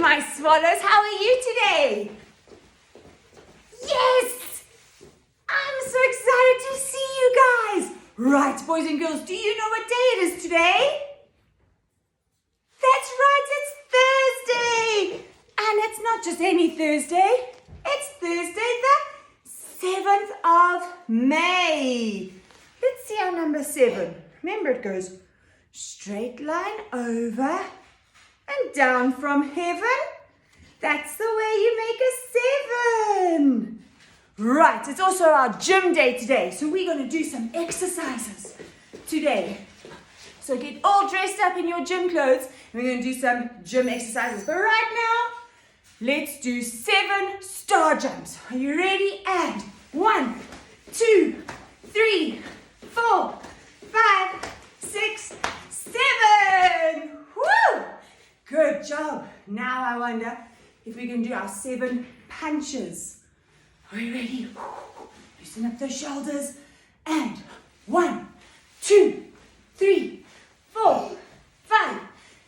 my swallows. How are you today? Yes! I'm so excited to see you guys. Right, boys and girls, do you know what day it is today? That's right, it's Thursday. And it's not just any Thursday. It's Thursday the 7th of May. Let's see our number 7. Remember, it goes straight line over and down from heaven. That's the way you make a 7. Right, it's also our gym day today. So we're going to do some exercises today. So get all dressed up in your gym clothes. And we're going to do some gym exercises. But right now, let's do 7 star jumps. Are you ready? And 1, 2, 3, 4, 5, 6, 7. Woo! Good job. Now I wonder if we can do our 7 punches. Are you ready? Loosen up those shoulders. And 1, 2, 3, 4, 5,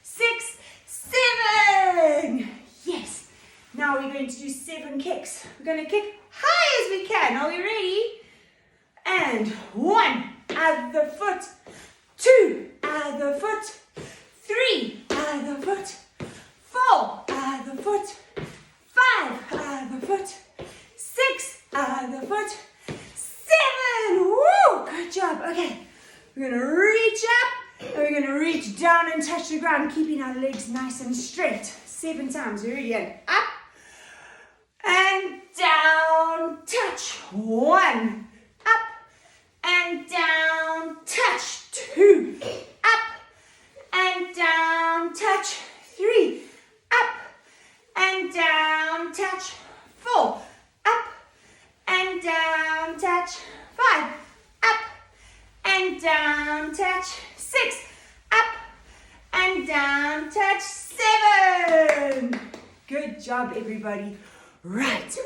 6, 7. Yes. Now we're going to do 7 kicks. We're going to kick high as we can. Are we ready? And 1, out of the foot. 2, out of the foot. 3, out of the foot. 4, out of the foot. 5, out of the foot. 6, out of the foot. 7. Woo! Good job. Okay. We're going to reach up and we're going to reach down and touch the ground, keeping our legs nice and straight. 7 times. We're ready. And up and down, touch. 1. Up and down, touch. 2. Up and down, touch. 3. Up and down, touch. 4. Up and down, touch. 5. Up and down, touch. 6. Up and down, touch. 7. Good job, everybody. Right.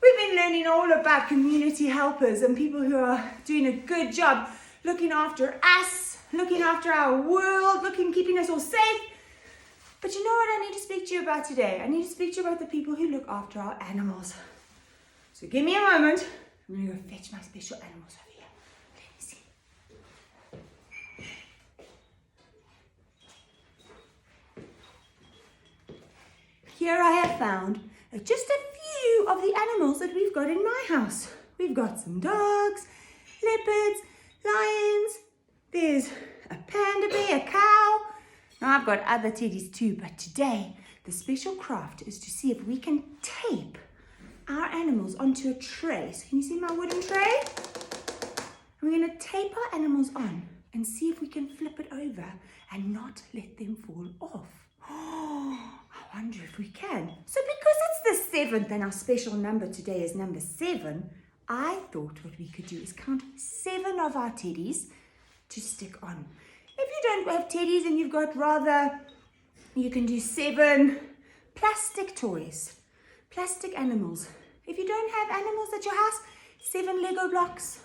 We've been learning all about community helpers and people who are doing a good job looking after us, looking after our world, keeping us all safe. But you know what I need to speak to you about today? I need to speak to you about the people who look after our animals. So give me a moment. I'm going to go fetch my special animals over here. Let me see. Here I have found just a few of the animals that we've got in my house. We've got some dogs, leopards, lions. There's a panda bear, a cow. Now I've got other teddies too, but today the special craft is to see if we can tape our animals onto a tray. So can you see my wooden tray? And we're going to tape our animals on and see if we can flip it over and not let them fall off. Oh, I wonder if we can. So because it's the 7th and our special number today is number 7, I thought what we could do is count 7 of our teddies to stick on. If you don't have teddies and you've got you can do 7 plastic toys, plastic animals. If you don't have animals at your house, 7 Lego blocks,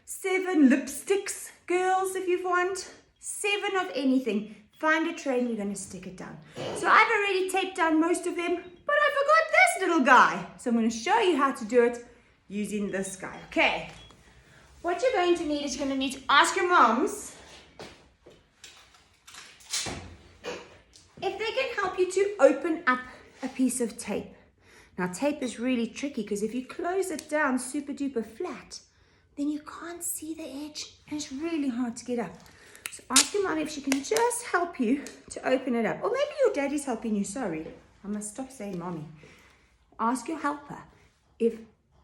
7 lipsticks, girls, if you want, 7 of anything. Find a tray and you're going to stick it down. So I've already taped down most of them, but I forgot this little guy. So I'm going to show you how to do it using this guy. Okay. What you're going to need is you're going to need to ask your moms if they can help you to open up a piece of tape. Now tape is really tricky because if you close it down super duper flat, then you can't see the edge and it's really hard to get up. So ask your mom if she can just help you to open it up. Or maybe your daddy's helping you, sorry. I must stop saying mommy. Ask your helper if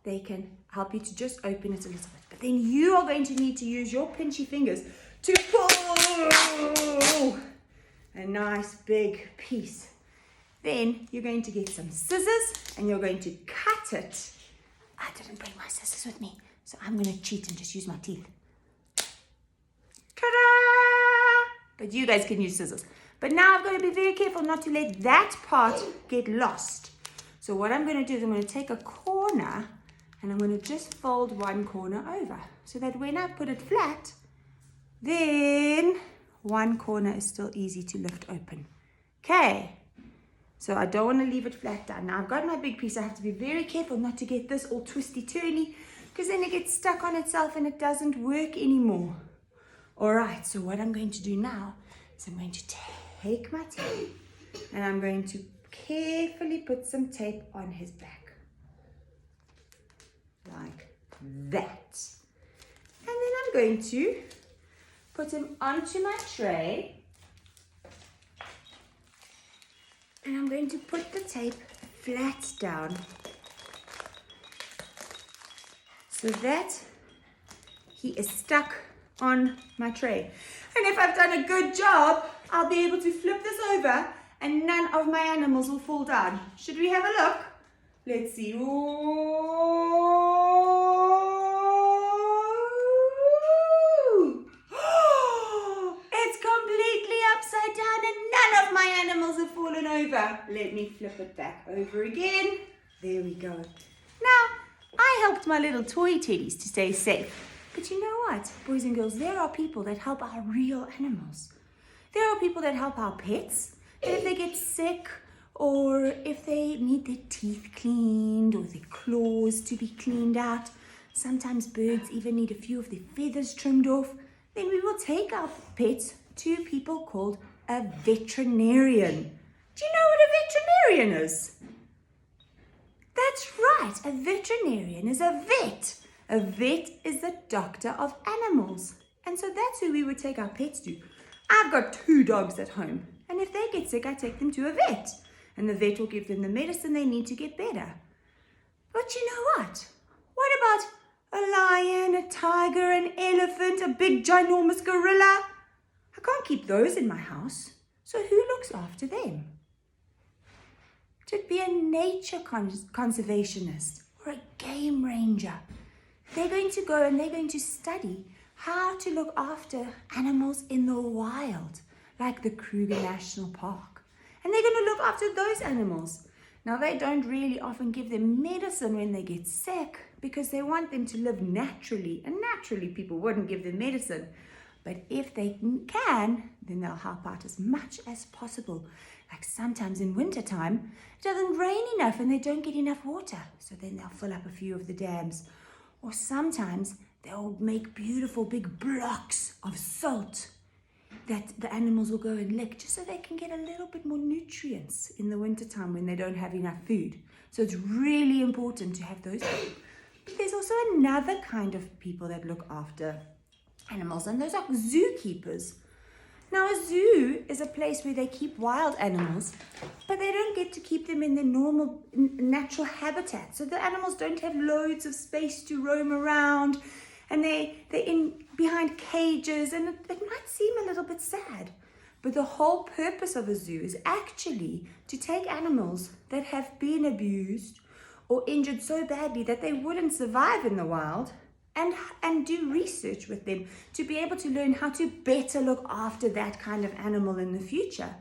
they can help you to just open it a little bit. But then you are going to need to use your pinchy fingers to pull a nice big piece. Then you're going to get some scissors and you're going to cut it. I didn't bring my scissors with me, so I'm going to cheat and just use my teeth. Ta-da! But you guys can use scissors. But now I've got to be very careful not to let that part get lost. So what I'm going to do is I'm going to take a corner and I'm going to just fold one corner over so that when I put it flat, then one corner is still easy to lift open. Okay, So I don't want to leave it flat down. Now I've got my big piece. I have to be very careful not to get this all twisty-turny, because then it gets stuck on itself and it doesn't work anymore. All right, so what I'm going to do now is I'm going to take my tape and I'm going to carefully put some tape on his back. Like that. And then I'm going to put him onto my tray. And I'm going to put the tape flat down so that he is stuck on my tray. And if I've done a good job, I'll be able to flip this over and none of my animals will fall down. Should we have a look? Let's see. Ooh. It's completely upside down and none of my animals have fallen over. Let me flip it back over again. There we go. Now, I helped my little toy teddies to stay safe. But you know what, boys and girls, there are people that help our real animals. There are people that help our pets. That if they get sick or if they need their teeth cleaned or their claws to be cleaned out, sometimes birds even need a few of their feathers trimmed off, then we will take our pets to people called a veterinarian. Do you know what a veterinarian is? That's right, a veterinarian is a vet. A vet is the doctor of animals. And so that's who we would take our pets to. I've got 2 dogs at home. And if they get sick, I take them to a vet. And the vet will give them the medicine they need to get better. But you know what? What about a lion, a tiger, an elephant, a big ginormous gorilla? I can't keep those in my house. So who looks after them? It would be a nature conservationist or a game ranger. They're going to go and they're going to study how to look after animals in the wild, like the Kruger National Park. And they're going to look after those animals. Now, they don't really often give them medicine when they get sick because they want them to live naturally. And naturally, people wouldn't give them medicine. But if they can, then they'll help out as much as possible. Like sometimes in wintertime, it doesn't rain enough and they don't get enough water. So then they'll fill up a few of the dams. Or sometimes they'll make beautiful big blocks of salt that the animals will go and lick just so they can get a little bit more nutrients in the wintertime when they don't have enough food. So it's really important to have those. But there's also another kind of people that look after animals, and those are zookeepers. Now, a zoo is a place where they keep wild animals, but they don't get to keep them in their normal natural habitat. So the animals don't have loads of space to roam around, and they're in behind cages, and it might seem a little bit sad. But the whole purpose of a zoo is actually to take animals that have been abused or injured so badly that they wouldn't survive in the wild, and do research with them to be able to learn how to better look after that kind of animal in the future.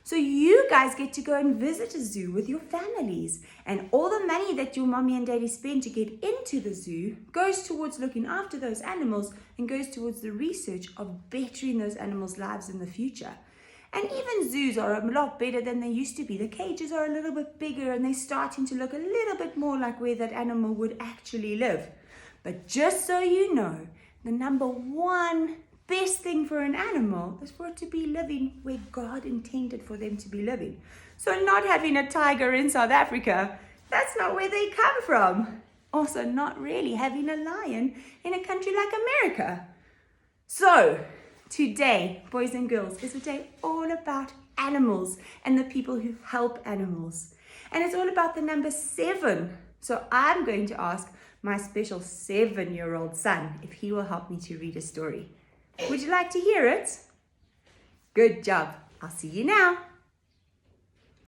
So you guys get to go and visit a zoo with your families, and all the money that your mommy and daddy spend to get into the zoo goes towards looking after those animals and goes towards the research of bettering those animals' lives in the future. And even zoos are a lot better than they used to be. The cages are a little bit bigger and they're starting to look a little bit more like where that animal would actually live. But just so you know, the number one best thing for an animal is for it to be living where God intended for them to be living. So not having a tiger in South Africa, that's not where they come from. Also not really having a lion in a country like America. So today, boys and girls, is a day all about animals and the people who help animals. And it's all about the number 7. So I'm going to ask my special 7-year-old son if he will help me to read a story. Would you like to hear it? Good job. I'll see you now.